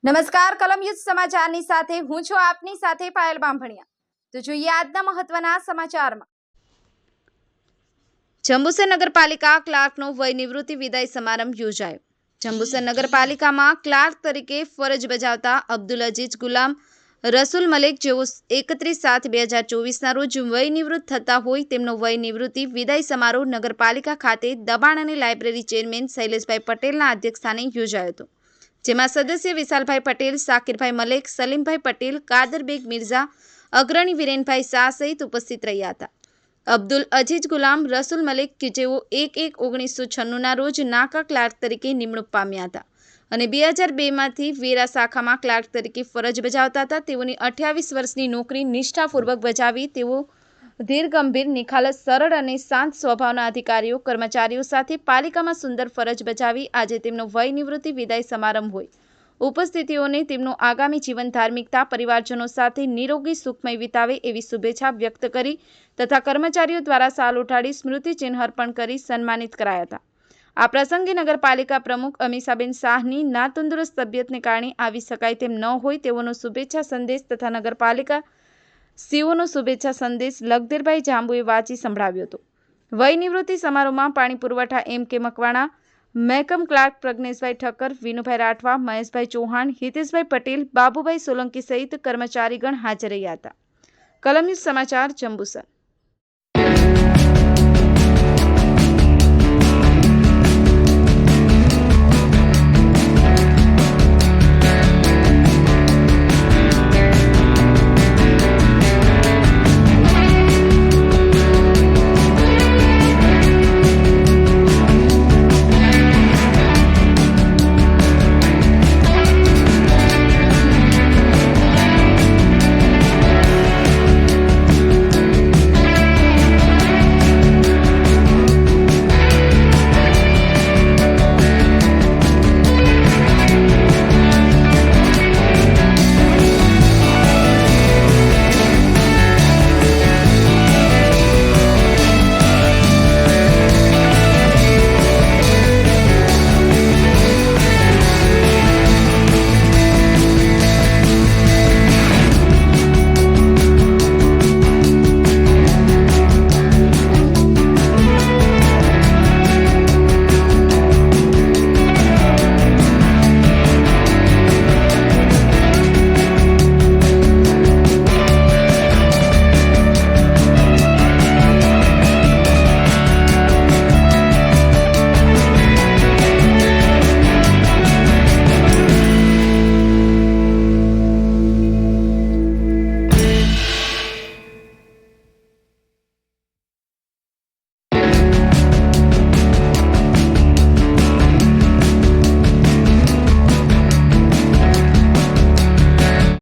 નમસ્કાર કલમયુદ્ધ સમાચારની સાથે હું છું આપની સાથે પાયલ બામભણિયા। તો જોઈએ આજના મહત્વના સમાચારમાં। જંબુસર નગરપાલિકા ક્લાર્કનો વય નિવૃત્તિ વિદાય સમારંભ યોજાયો। જંબુસર નગરપાલિકામાં ક્લાર્ક તરીકે ફરજ બજાવતા અબ્દુલ અજીઝ ગુલામ રસુલ મલિક જેઓ 31/7/2024ના રોજ વય નિવૃત્ત થતા હોય તેમનો વય નિવૃત્તિ વિદાય સમારોહ નગરપાલિકા ખાતે દબાણ અને લાઇબ્રેરી ચેરમેન શૈલેષભાઈ પટેલના અધ્યક્ષસ્થાને યોજાયો હતો, જેમાં સદસ્ય વિશાલભાઈ પટેલ, સાકિરભાઈ મલેક, સલીમભાઈ પટેલ, કાદરબેગ મિર્ઝા, અગ્રણી વિરેનભાઈ શાહ સહિત ઉપસ્થિત રહ્યા હતા। અબ્દુલ અજીઝ ગુલામ રસુલ મલિક કે જેઓ 1/1/1996ના રોજ નાકા ક્લાર્ક તરીકે નિમણૂક પામ્યા હતા અને 2002માંથી વેરા શાખામાં ક્લાર્ક તરીકે ફરજ બજાવતા હતા। તેઓની 28 વર્ષની નોકરી નિષ્ઠાપૂર્વક બજાવી તેઓ ધીર ગંભીર, નિખાલસ, સરળ અને શાંત સ્વભાવના અધિકારીઓ કર્મચારીઓ સાથે પાલિકામાં સુંદર ફરજ બજાવી આજે તેમનો વય નિવૃત્તિ વિદાય સમારંભ હોય ઉપસ્થિતિઓને તેમનું આગામી જીવન ધાર્મિકતા, પરિવારજનો સાથે નિરોગી સુખમય વિતાવે એવી શુભેચ્છા વ્યક્ત કરી તથા કર્મચારીઓ દ્વારા શાલ ઉઠાડી સ્મૃતિચિહ્ન અર્પણ કરી સન્માનિત કરાયા હતા। આ પ્રસંગે નગરપાલિકા પ્રમુખ અમીષાબેન શાહની ના તંદુરસ્ત તબિયતને કારણે આવી શકાય તેમ ન હોય તેઓનો શુભેચ્છા સંદેશ તથા નગરપાલિકા સીઓનો શુભેચ્છા સંદેશ લખધીરભાઈ જાંબુએ વાંચી સંભળાવ્યો હતો। વય નિવૃત્તિ સમારોહમાં પાણી પુરવઠા M.K. મકવાણા, મહેકમ ક્લાર્ક પ્રજ્ઞેશભાઈ ઠક્કર, વિનુભાઈ રાઠવા, મહેશભાઈ ચૌહાણ, હિતેશભાઈ પટેલ, બાબુભાઈ સોલંકી સહિત કર્મચારીગણ હાજર રહ્યા હતા। કલમયુદ્ધ સમાચાર, જંબુસર।